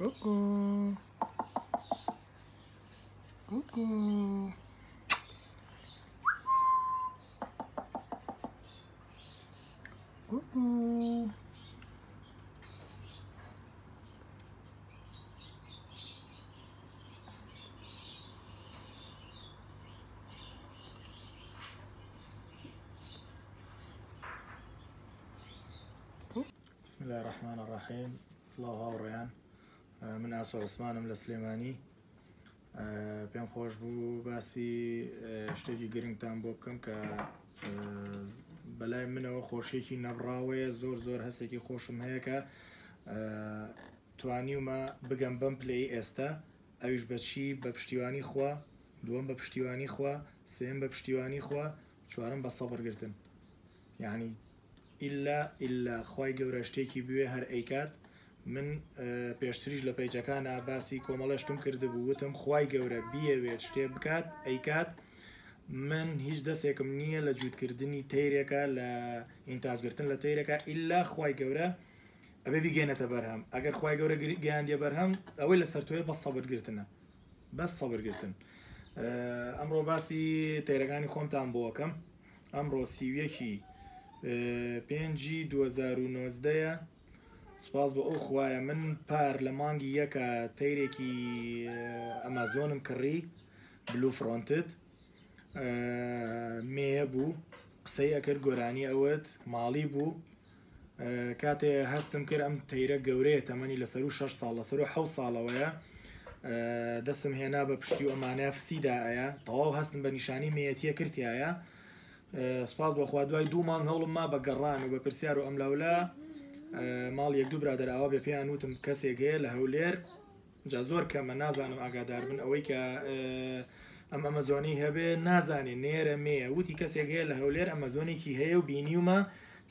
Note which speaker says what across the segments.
Speaker 1: كوكو كوكو كوكو. بسم الله الرحمن الرحيم. سلااو هاوڕێیان، من ئاسۆ عوسمانم لە سلێمانی. پێم خۆش بوو باسی شتێکی گرنگتان بۆ بکەم کە بەلای منەوە خۆشیێکی نەبڕاوەیە، زۆر هەستێکی خۆشم هەیە کە توانیومە بگەم بەم پلەی ئێستا، ئەویش بەچی؟ بە پشتیوانی خوا، دووەم بە پشتیوانی خوا، سێم بە پشتیوانی خوا، چوارم بە سەبرگرتن. یعنی ئللا خوای گەورە شتێکی بوێ هەر ئەیکات. من پێشتریش لە پەیجەکانە باسی کۆمەڵەشتم کردبوو، وتم خوای گەورە بیەوێت شتێ بکات ئەیکات. من هیچ دەستێکم نییە لە جوودکردنی تەیرێکە، لە ئینتاجگرتن لە تەیرەکە، ئللا خوای گەورە ئەبێ بیگەێنێتە بەرهەم. ئەگەر خوای گەورە گەیاندیە بەرهەم، ئەوەی لەسەر تۆیە بەس سەبرگرتنە، بەس سەبرگرتن. ئەمڕۆ باسی تەیرەکانی خۆمتان بۆکەم. ئەمڕۆ 5/2019. سوپاس بۆ ئەو خوایە من پار لە مانگی یەکە تەیرێکی ئەمازۆنم کڕی، بلو فرۆنتت مێە بوو، قسەی ئەکرد گۆرانی ئەوت ماڵی بوو. کاتێ هەستم کرد ئەم تەیرە گەورەیە، تەمەنی لەسەر و 6 ساڵ، لەسەر و 7 ساڵەوەیە. دەستم هێنا بە پشتی و ئەمانەیە فسیدایە، تەواو هەستم بە نیشانی مێەتیە کردایە. سپاس بۆخوا دوای 2 مانگ هەوڵم ما بە گەڕان و بە پرسیار و ئەملاولا ماڵ 1-2 برادر ئاوا بێ پێیان وتم کەسێک هەیە لە هەولێر، جا زۆر کەمە نازانم ئاگادار بن ئەوەی کە ئەم ئەمەزۆنی هەبێ نازانێ نێرە مێە، وتی کەسێک هەیە لە هەولێر ئەمەزۆنێکی هەیە و بینیومە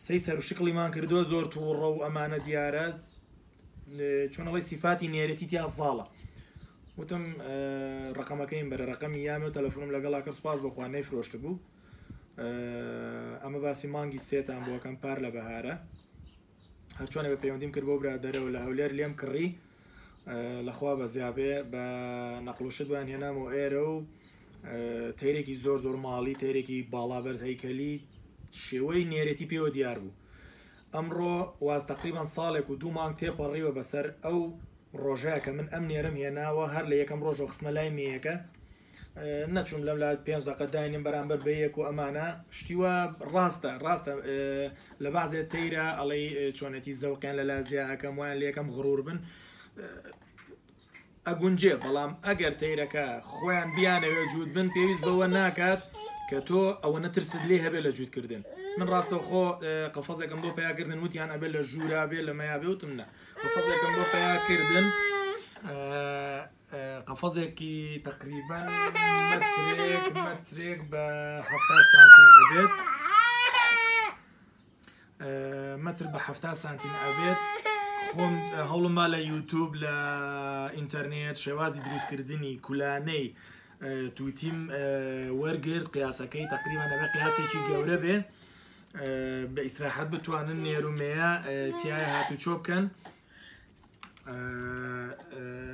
Speaker 1: سەی سەر و شکڵیمان کردووە، زۆر تووڕە و ئەمانە دیارە، چۆنەڵی سیفاتی نێرەتی تیا زاڵە. وتم ڕقەمەکەیم بەرە ڕقەمی یامێ و تەلەفۆنم لەگەڵا کرد. سوپاس بۆخوا نەیفرۆشت بوو. ئەمە باسی مانگی سێتان بۆکەم پار لە بەهارە. هەرچۆنە بە پەیوەندیم کرد بۆ برادەرەوە لە هەولێر لێم کڕی، لەخوا بە زیابێ بە نەقڵوشت وان هێنامەوە ئێرە و تەیرێکی زۆر ماڵی، تەیرێکی باڵا بەرز هەیکەلی، شێوەی نێرێتی پێوە دیار بوو. ئەمڕۆ واز تقریبان ساڵێک و 2 مانگ تێپەڕیوە بەسەر ئەو ڕۆژەیە کە من ئەم نێرم هێناوە. هەر لە یەکەم ڕۆژە خستمە لای مێیەکە، نەچوم لەم لا 5 دقە داینم بەرامبەر بە یەک و ئەمانە شتیوە ڕاستە لە بازێت تەیرە ئەڵێ چۆنەتی زەوقیان لە لازیە ئەەکەم وایان لە یەکەم غڕور بن ئەگونجێ، بەڵام ئەگەر تەیرەکە خۆیان بیانەوێ جوود بن پێویست بەوە ناکات کە تۆ ئەوە نەترست لێ هەبێت لە جوودکردن. من ڕاستەوخۆ قەفەزێکم بۆ پیاکردن وتیان ئەبێت لە ژوورا بێ لە مەیا بێوتم نە، قەفەزێکم بۆ پیاکردن قەفەزێکی تقریبان مەترێک بە 70 سانتیم ئەبێت، مەتر بە 70 سانتیم ئەبێت. خۆم هەوڵما لە یوتیوب لە ئینتەرنێت شێوازی دروستکردنی کولانەی توتیم وەرگرت، قیاسەکەی تقریبان ئەبێ قیاسێکی گەورە بێ، بە ئیسراحەت بتوانن نێرومەیە تیایە هاتوچۆ بکەن.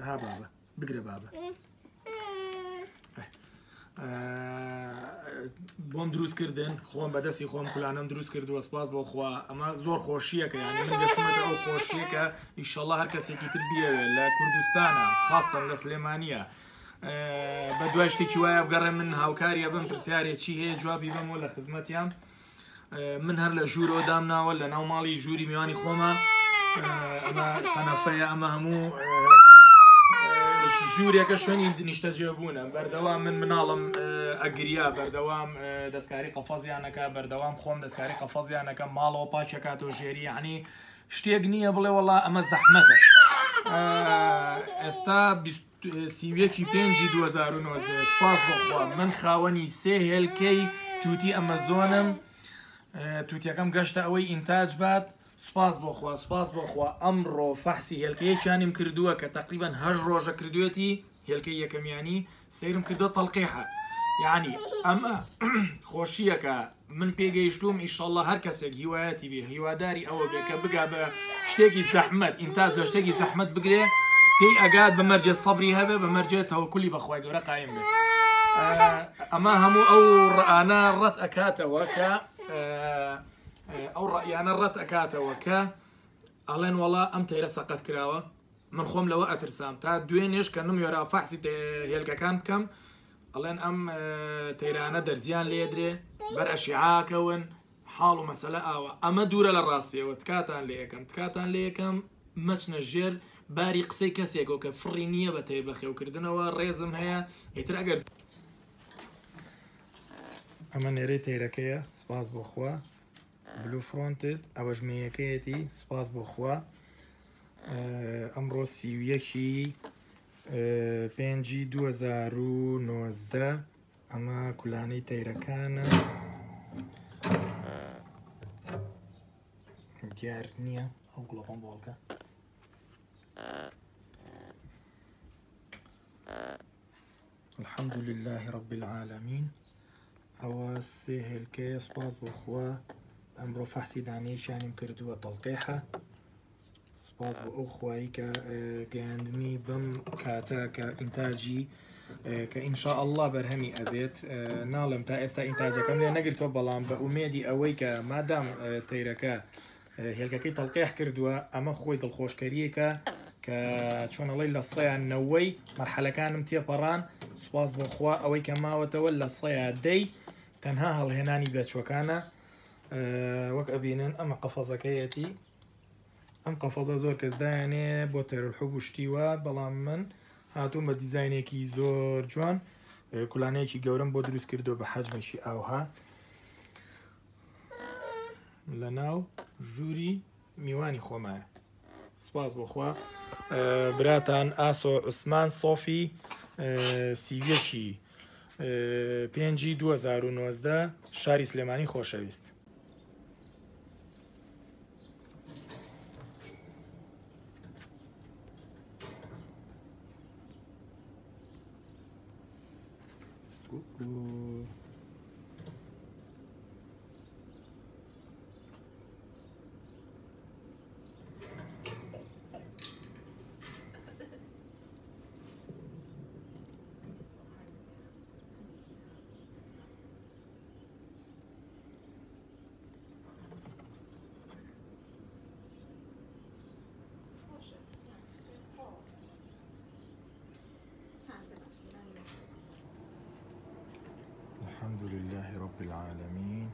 Speaker 1: ها بابە بگرە بابە، بۆم دروستکردن، خۆم بەدەستی خۆم کولانم دروست کردووە. سپاس بۆ خوا. ئەمە زۆر خۆشیەکە، یعنی من دەستمەدە ئەو خۆشیەکە ئیشەڵڵا هەر کەسێکی تر بیەوێت لە کوردستانە، خاستەن لە سلێمانیە، بە دوای شتێکی وایە بگەڕێ من هاوکاریە بم، پرسیارێکی هەیە جوابی بەمەوە لە خزمەتیان. من هەر لە ژوورەوە دامناوە لە ناو ماڵی ژووری میوانی خۆمە. ئەمە قەنەفەیە، ئەمە هەموو ژوورێکە شوێنی نیشتەجێبوونە. بەردەوام من مناڵم ئەگریا، بەردەوام دەستکاری قەفەزیانەکە، بەردەوام خۆم دەستکاری قەفەزیانەکە، ماڵەوە پاچەکاتەوە ژێری، یعنی شتێک نییە بڵێ وەڵا ئەمە زەحمەتە. ئێستا 5/2019. سپاس بۆخوا من خاوەنی 3 هێلکەی توتی ئەمەزۆنم، توتیەکەم گەشتە ئەوەی ئینتاج بات. سپاس بۆخوا ئەمڕۆ فەحسی هێلکەیەکیانیم کردووە کە تقریبان 8 ڕۆژە کردوێتی، هێلکەی یەکەمیانی سیرم کردو تەڵقیحە. یعنی ئەمە خۆشیەکە من پێگەیشتوم ئیشەڵڵا هەر کەسێک هیوایەتی بێ، هیواداری ئەوە بێ کە بگا بە شتێکی زەحمەت، ئینتاج لە شتێکی زەحمەت بگرێ، پێی ئەگات بەمەرجێ سەبری هەبێ بەمەرجێ تەوەکولی بەخوای گەورە قایم بێت ئەمە هەموو ئەو ڕەئانە ڕەت ئەکاتەوە کە ئەو ڕەئیانە ڕەت ئەکاتەوە کە ئەڵێن وەڵا ئەم تەیرە سەقەت کراوە من خۆم لەوە ئەترسام تا دوێنێش کە نموێرە فەحسی هێلکەکان بکەم ئەڵێن ئەم تەیرانە دەرزیان لێدرێ بەر ئەشیعاکەون حاڵ و مەسەلە ئاوە ئەمە دوورە لە ڕاستیەوە تکاتان لێ یەکەم مەچنە ژێر باری قسەی کەسێکەوە کە فڕی نییە بە تێ بەخێوکردنەوە ڕێزم هەیە ئیتر ئەگەر ئەمە نێرەی تەیرەکەیە سوپاس بۆ خوا بلو فرۆنتت ئەوە ژمەیەکەیەتی سوپاس بۆ خوا ئەمڕۆ 31 پێنجی 2019 ئەمە کولانەی تەیرەکانە دیار نییە ئەو گوڵەپۆم بۆڵکە الحمد لله رب العالمين ئەوە سێ هێلکەیە سوپاس بۆ خوا ئەمڕۆ فەحسی دانەیەکیانیم کردووە تەڵقیحە سوپاس بۆ ئەو خوایی کە گەیاندمی بەم کاتە کە ئینتاجی کە ئینشاء الله بەرهەمی ئەبێت ناڵم تا ئێستا ئینتاجەکەم لێ نەگرتووە بەڵام بە ئومێدی ئەوەی کە مادام تەیرەکە هێلکەکەی تەڵقیح کردووە ئەمە خۆی دڵخۆشکەریەکە کە چۆنەڵی لە سەیان نەوەی مەرحەلەکانم تێپەڕان سوپاس بۆ خوا ئەوەی کە ماوەتەوە لە سەیە دەی تەنها هەڵهێنانی بێچوەکانە وەک ئەبینن ئەمە قەفەزەکەیەتی ئەم قەفەزە زۆر کەس دایانێ بۆ تەیرەلحوب شتیوە بەڵام من هاتووم بە دیزاینێکی زۆر جوان کولانەیەکی گەورم بۆ دروست کردو بە حەجمێکی ئاوها لە ناو ژووری میوانی خۆمایە سوپاس بۆخوا براتان ئاسۆ عوسمان سۆفی سیویەکی پێنجی 2019 شاری سلێمانی خۆشەویست الحمد لله رب العالمين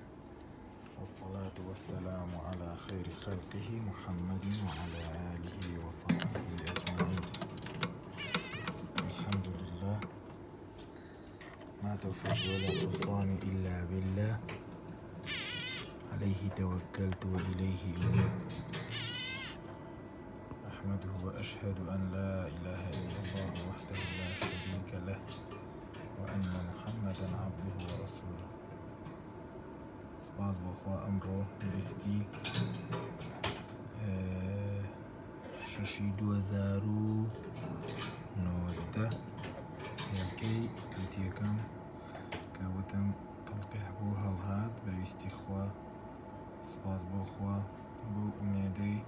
Speaker 1: والصلاة والسلام على خير خلقه محمد وعلى آله وصحبه أجمعين الحمد لله ما توفيقي ولا اعتصامي إلا بالله عليه توكلت وإليه أنيب أحمده وأشهد أن لا إله إلا الله وحده لا شريك له وأن محمدا عبده ورسوله سپاس بۆ خوا ئەمڕۆ ویستی 6/2019 هێلکەی تووتیەکەم کە وتم تەڵقیح بۆ هەڵهات بەویستی خوا سپاس بۆ خوا بۆ ئومێدەی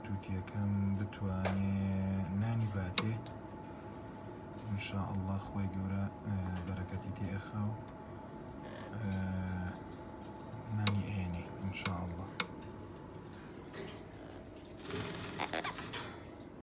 Speaker 1: تووتیەکەم بتوانێت نانی باتێ إن شاء الله خوي جورا بركتي تي أخاو ناني إني إن شاء الله.